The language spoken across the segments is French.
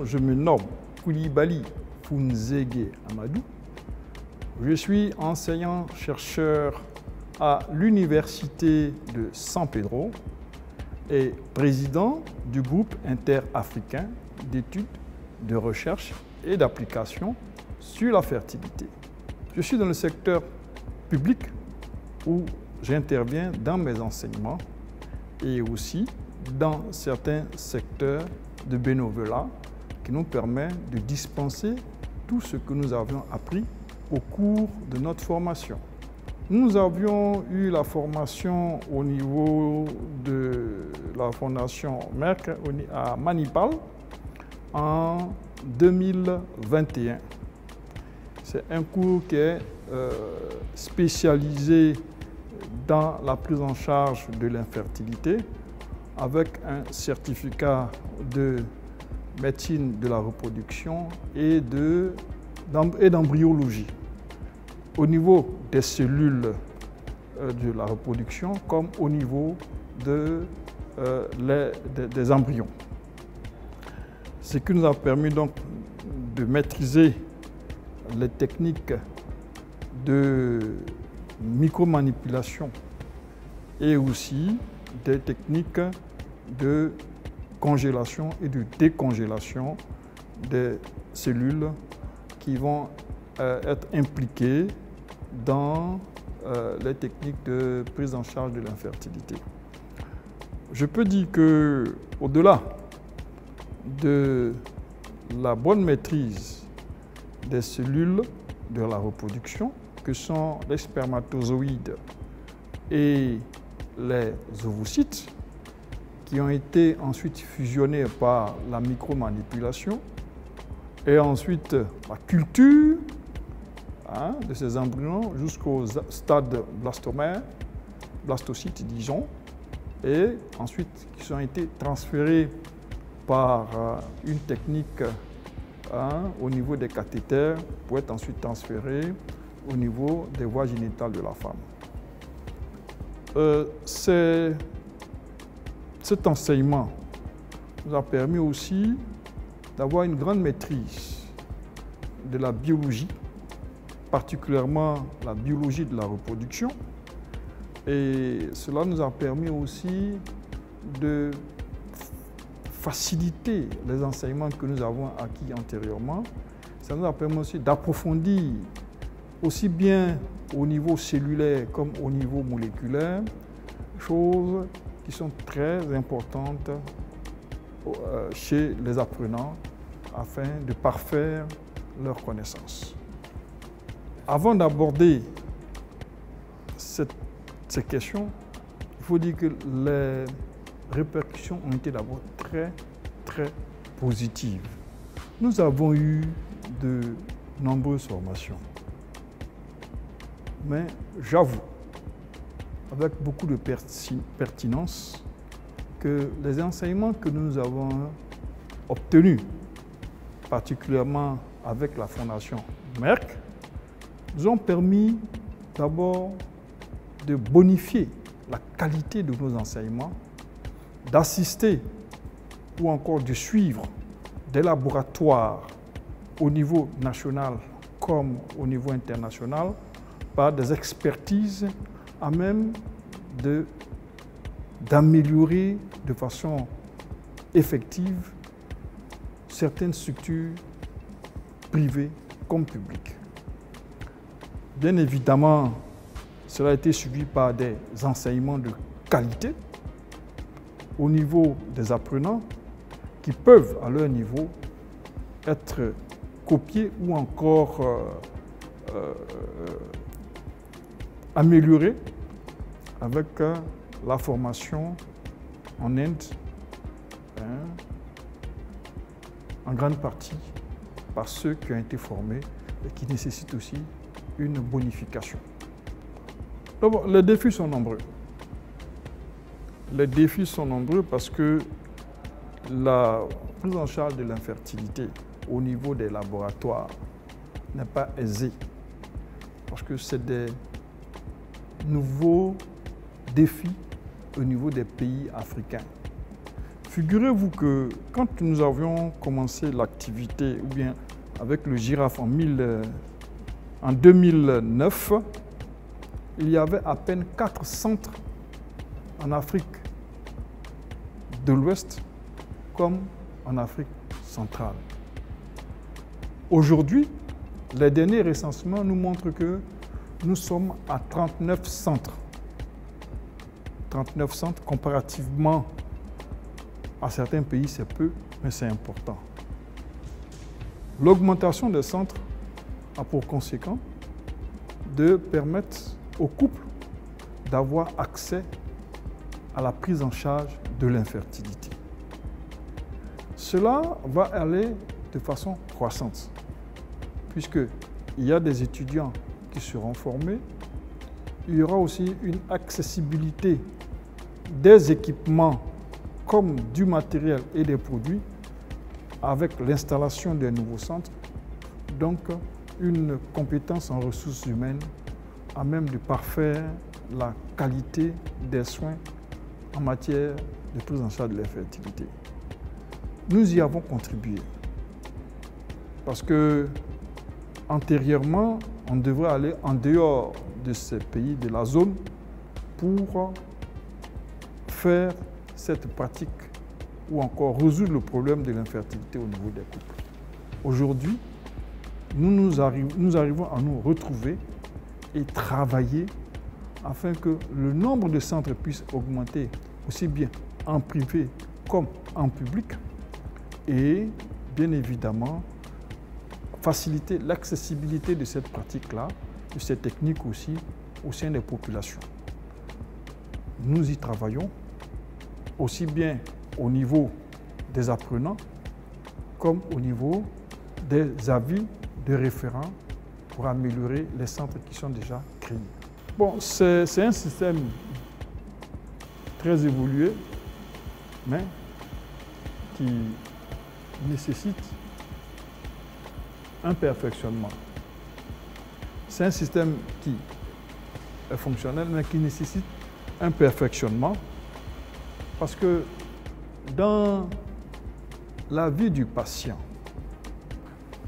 je me nomme Koulibaly Founzégué Amadou. Je suis enseignant-chercheur à l'Université de San Pedro et président du groupe interafricain d'études, de recherche et d'application sur la fertilité. Je suis dans le secteur public où j'interviens dans mes enseignements et aussi dans certains secteurs de bénévolat qui nous permet de dispenser tout ce que nous avions appris au cours de notre formation. Nous avions eu la formation au niveau de la Fondation Merck à Manipal en 2021. C'est un cours qui est spécialisé dans la prise en charge de l'infertilité avec un certificat de médecine de la reproduction et d'embryologie au niveau des cellules de la reproduction comme au niveau des embryons. Ce qui nous a permis donc de maîtriser les techniques de micromanipulation et aussi des techniques de congélation et de décongélation des cellules qui vont être impliquées dans les techniques de prise en charge de l'infertilité. Je peux dire qu'au-delà de la bonne maîtrise des cellules de la reproduction, que sont les spermatozoïdes et les ovocytes, qui ont été ensuite fusionnés par la micromanipulation, et ensuite la culture de ces embryons jusqu'au stade blastomère, blastocyte disons, et ensuite qui ont été transférés par une technique au niveau des cathéters pour être ensuite transférés au niveau des voies génitales de la femme. Cet enseignement nous a permis aussi d'avoir une grande maîtrise de la biologie, particulièrement la biologie de la reproduction. Et cela nous a permis aussi de faciliter les enseignements que nous avons acquis antérieurement. Ça nous a permis aussi d'approfondir aussi bien au niveau cellulaire comme au niveau moléculaire, choses qui sont très importantes chez les apprenants afin de parfaire leurs connaissances. Avant d'aborder ces questions, il faut dire que les répercussions ont été d'abord très positives. Nous avons eu de nombreuses formations. Mais j'avoue, avec beaucoup de pertinence, que les enseignements que nous avons obtenus, particulièrement avec la Fondation Merck, nous ont permis d'abord de bonifier la qualité de nos enseignements, d'assister ou encore de suivre des laboratoires au niveau national comme au niveau international par des expertises à même d'améliorer de façon effective certaines structures privées comme publiques. Bien évidemment, cela a été suivi par des enseignements de qualité au niveau des apprenants qui peuvent, à leur niveau, être copiés ou encore améliorés avec la formation en Inde, en grande partie par ceux qui ont été formés et qui nécessitent aussi une bonification. Donc, les défis sont nombreux. Les défis sont nombreux parce que la prise en charge de l'infertilité au niveau des laboratoires n'est pas aisée. Parce que c'est des nouveaux défis au niveau des pays africains. Il Figurez-vous que quand nous avions commencé l'activité, ou bien avec le Girafe en 2009, il y avait à peine 4 centres en Afrique de l'Ouest comme en Afrique centrale. Aujourd'hui, les derniers recensements nous montrent que nous sommes à 39 centres. 39 centres, comparativement à certains pays, c'est peu, mais c'est important. L'augmentation des centres a pour conséquent de permettre aux couples d'avoir accès à la prise en charge de l'infertilité. Cela va aller de façon croissante, puisqu'il y a des étudiants qui seront formés, il y aura aussi une accessibilité des équipements comme du matériel et des produits avec l'installation des nouveaux centres, donc une compétence en ressources humaines à même de parfaire la qualité des soins en matière de prise en charge de l'infertilité. Nous y avons contribué parce que antérieurement, on devrait aller en dehors de ces pays de la zone pour faire cette pratique ou encore résoudre le problème de l'infertilité au niveau des couples. Aujourd'hui, nous arrivons à nous retrouver et travailler afin que le nombre de centres puisse augmenter aussi bien en privé comme en public et bien évidemment faciliter l'accessibilité de cette pratique-là, de cette technique aussi au sein des populations. Nous y travaillons aussi bien au niveau des apprenants comme au niveau des avis de référents pour améliorer les centres qui sont déjà créés. Bon, c'est un système très évolué, mais qui nécessite un perfectionnement. C'est un système qui est fonctionnel, mais qui nécessite un perfectionnement parce que dans la vie du patient.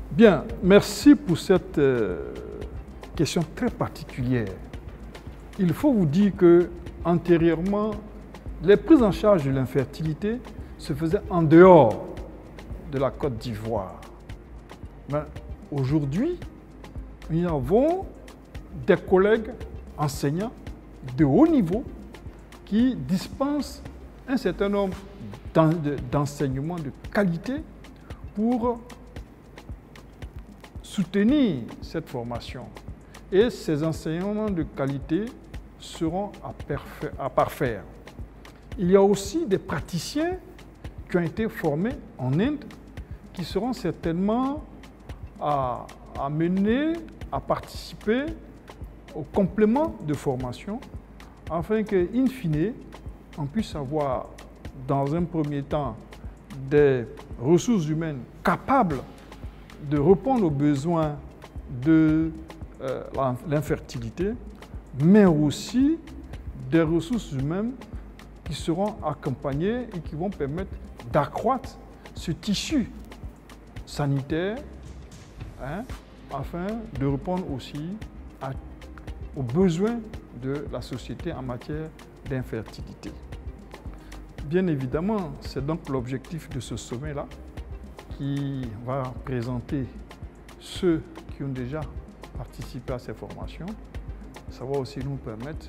Bien, merci pour cette question très particulière. Il faut vous dire que antérieurement, les prises en charge de l'infertilité se faisaient en dehors de la Côte d'Ivoire. Mais aujourd'hui, nous avons des collègues enseignants de haut niveau qui dispensent un certain nombre d'enseignements de qualité pour soutenir cette formation. Et ces enseignements de qualité seront à parfaire. Il y a aussi des praticiens qui ont été formés en Inde qui seront certainement amenés à participer au complément de formation afin que, in fine, on puisse avoir dans un premier temps des ressources humaines capables de répondre aux besoins de l'infertilité, mais aussi des ressources humaines qui seront accompagnées et qui vont permettre d'accroître ce tissu sanitaire afin de répondre aussi aux besoins de la société en matière d'infertilité. Bien évidemment, c'est donc l'objectif de ce sommet-là qui va présenter ceux qui ont déjà participé à ces formations. Ça va aussi nous permettre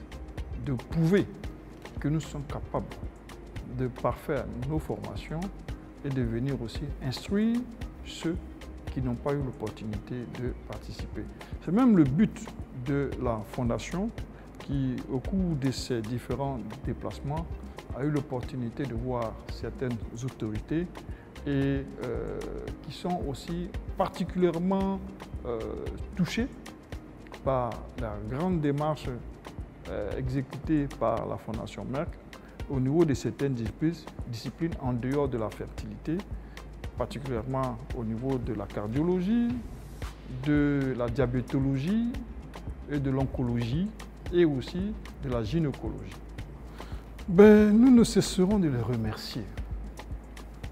de prouver que nous sommes capables de parfaire nos formations et de venir aussi instruire ceux qui n'ont pas eu l'opportunité de participer. C'est même le but de la Fondation qui, au cours de ces différents déplacements, a eu l'opportunité de voir certaines autorités et qui sont aussi particulièrement touchées par la grande démarche exécutée par la Fondation Merck au niveau de certaines disciplines en dehors de la fertilité, particulièrement au niveau de la cardiologie, de la diabétologie et de l'oncologie et aussi de la gynécologie. Nous ne cesserons de les remercier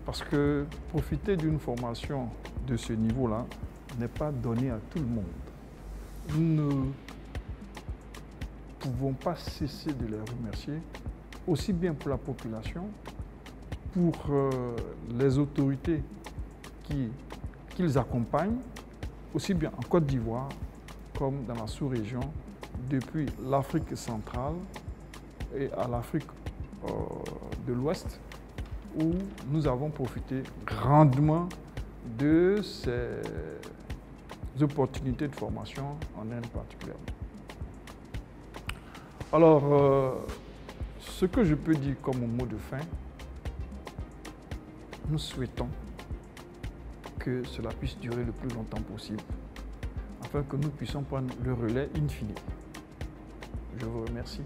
Parce que profiter d'une formation de ce niveau-là n'est pas donné à tout le monde. Nous ne pouvons pas cesser de les remercier, aussi bien pour la population, pour les autorités qu'ils accompagnent, aussi bien en Côte d'Ivoire comme dans la sous-région, depuis l'Afrique centrale et à l'Afrique de l'Ouest, où nous avons profité grandement de ces opportunités de formation en Inde particulièrement. Alors, ce que je peux dire comme mot de fin, nous souhaitons que cela puisse durer le plus longtemps possible, afin que nous puissions prendre le relais in fine. Je vous remercie.